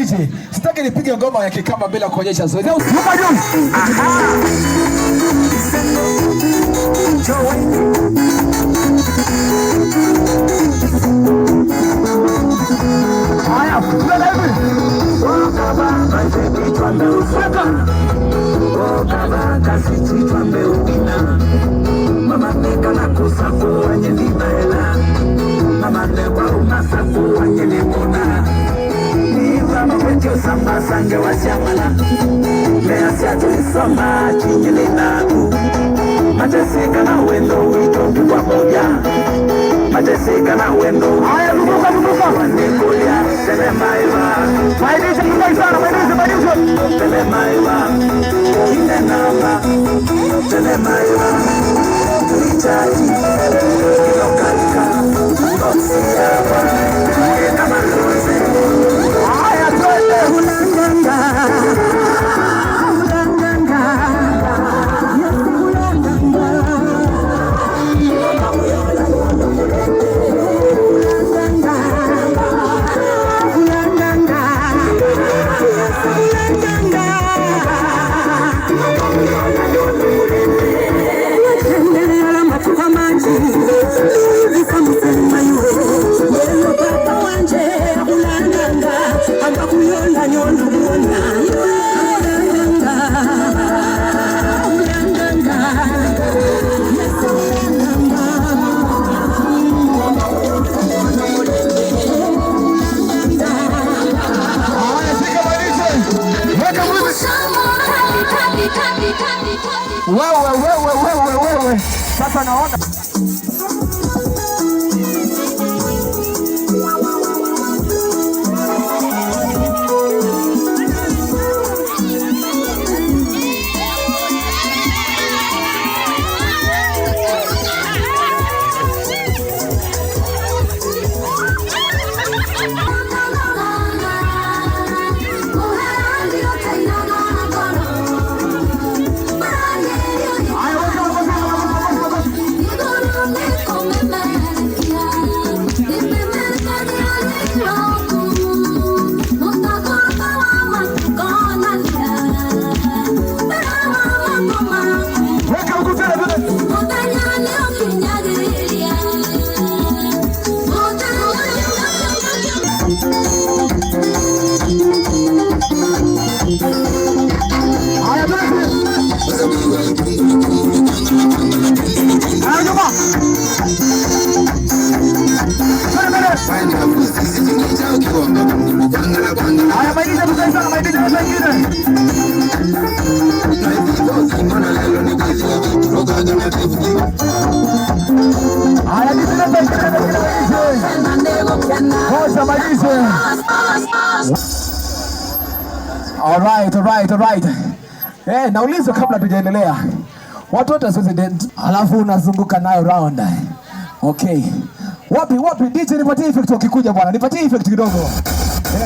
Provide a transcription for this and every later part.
DJ, sitaki nipige ngoma ya kikamba bila kuonyesha zoezi. Nyuma juu. Haya, tunaenda hivi. Mama neka na kusafu wanye nibaela. Mama newa umasafu wanye nimona. Niwa mawetio samba sange wa siamala. Mea siatu nisoma chinyele naku. Mateseka na wendo wito kwa moja. Mateseka na wendo. Haya lukuka. Wanikulia telemaiwa. Maidisha kukaisana, maidisha. Telemaiwa. Ine namba. Telemaiwa. Tuichaji. Ilokalika. Osiawa. Ena maluze. Haya twende. Ulanganga. Wewe. Sasa naona Alright. Naulizo kabla tujaendelea. Watu wote resident, alafu unazunguka nayo round. Okay. Wapi DJ nipatie effect ukikuja bwana. Nipatie effect kidogo.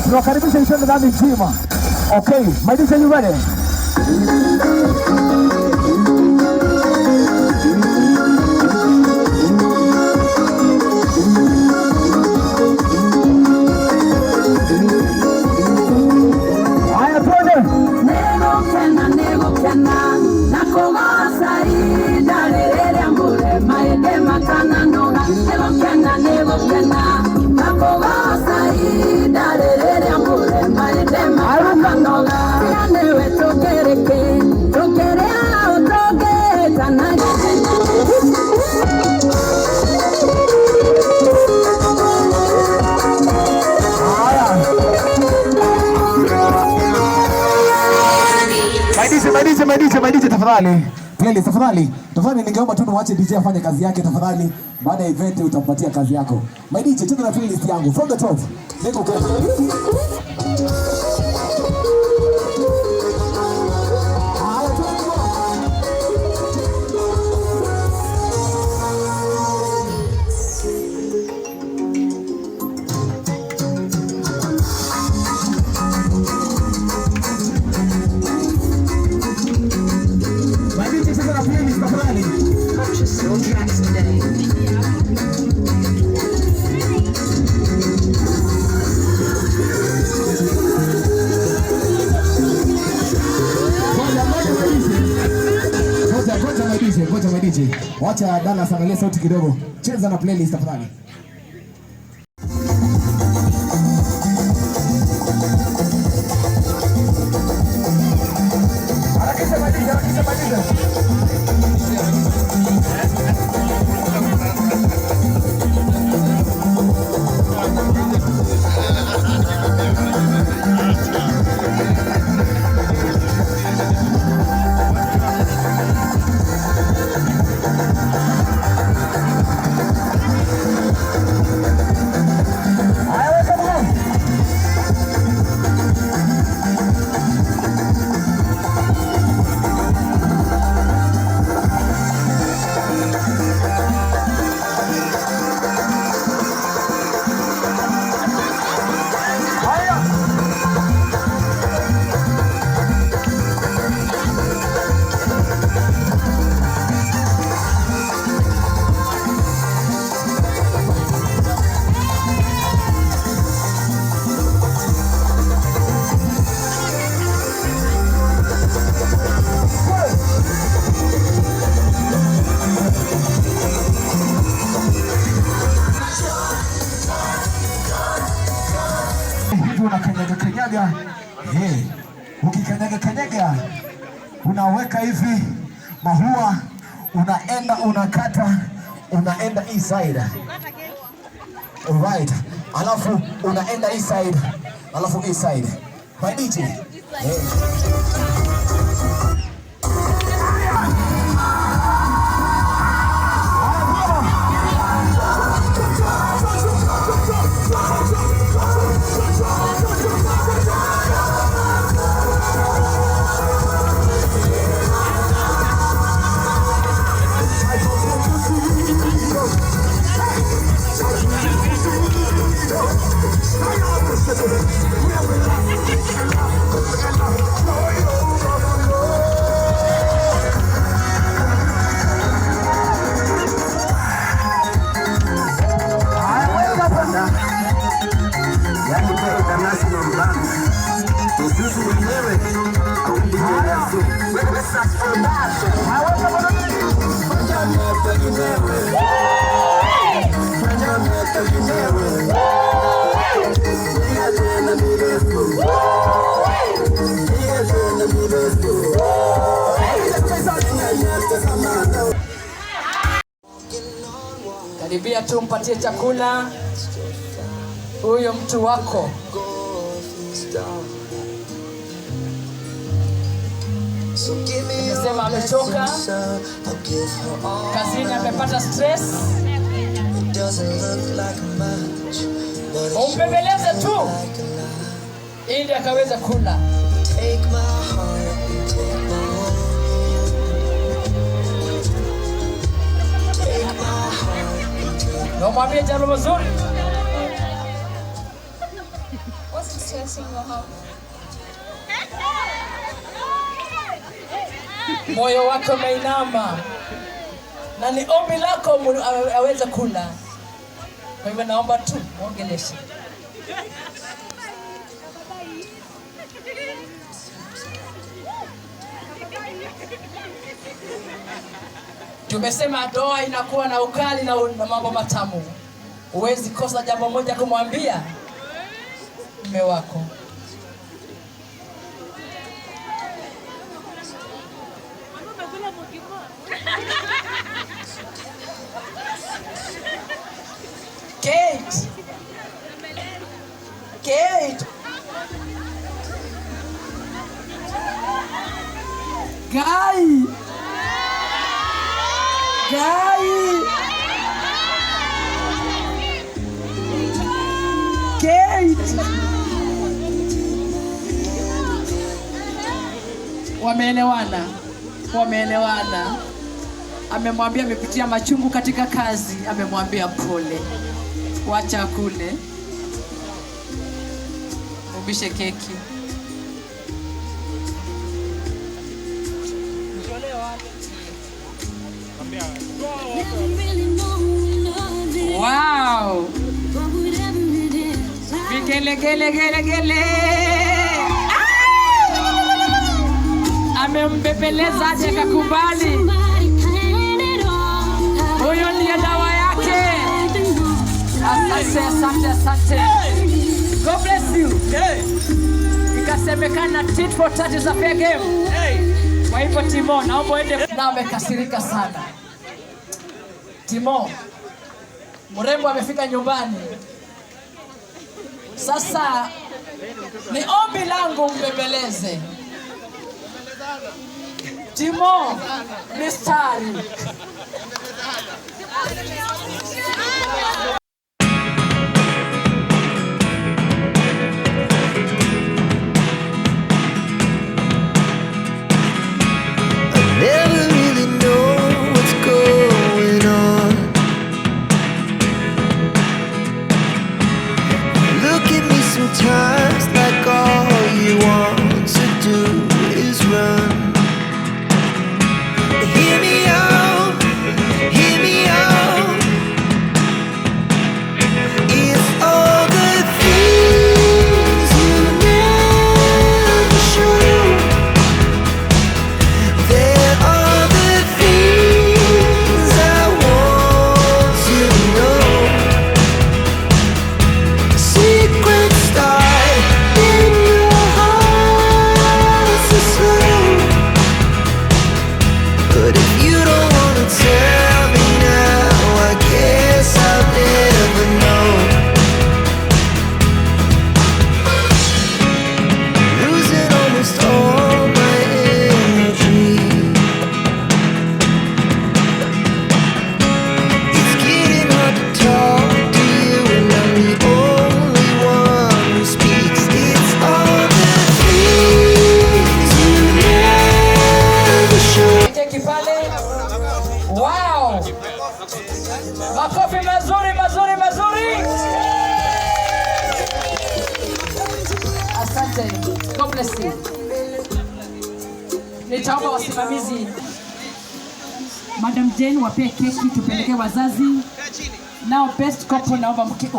Tunakaribisha ishende ndani nzima. Okay, my DJ, you ready? My DJ tafadhali. Please tafadhali ningeomba tu muache DJ afanye kazi yake tafadhali. Baada ya event utampatia kazi yako. My DJ cheza na playlist yangu from the top. Niko kwa wacha Dana sangalie sauti kidogo. Cheza na playlist tafadhali. Harakisha maliza. Unakanyaga ukikanyaga unaweka hivi mahua, unaenda unakata, unaenda east side. Alright, alafu unaenda east side, alafu east side. By DJ. Karibia tumpatie chakula huyo mtu wako. Nimesema amechoka kazini, amepata stress. Umpembeleze tu ili akaweza kula. Na mwambie jambo zuri. Moyo wako umeinama na ni ombi lako aweze kula. Kwa hivyo naomba tu muongeleshe. Tumesema doa inakuwa na ukali na mambo matamu. Huwezi kosa jambo moja kumwambia mume wako. Kate. Guy. Kate. Wameelewana. Amemwambia amepitia machungu katika kazi, amemwambia pole. Wacha kule. Ubishe keki. Wow. Gele. Amembebeleza aje akakubali. Huyo ndiye dawa yake. Asante. God bless you. Ikasemekana tit for tat is a fair game. Kwa hivyo Timo, naomba uende. Na amekasirika sana. Timo, mrembo amefika nyumbani. Sasa ni ombi langu mbembeleze. Timo, mistari. Sometimes like all you want to do is run. Hear me out. It's all the things you never show. There are the things I want to know. Secret start in your heart so slow. But if you don't wanna tell me now, I guess I'll never know. Losing almost all my energy. It's getting hard to talk to you, and I'm the only one who speaks. It's all the things you never show. Keki pale. Wow. Makofi mazuri. Asante. God bless you. Nitaomba wasimamizi. Madam Jane wapee keki tupeleke wazazi. Now best couple naomba mkiko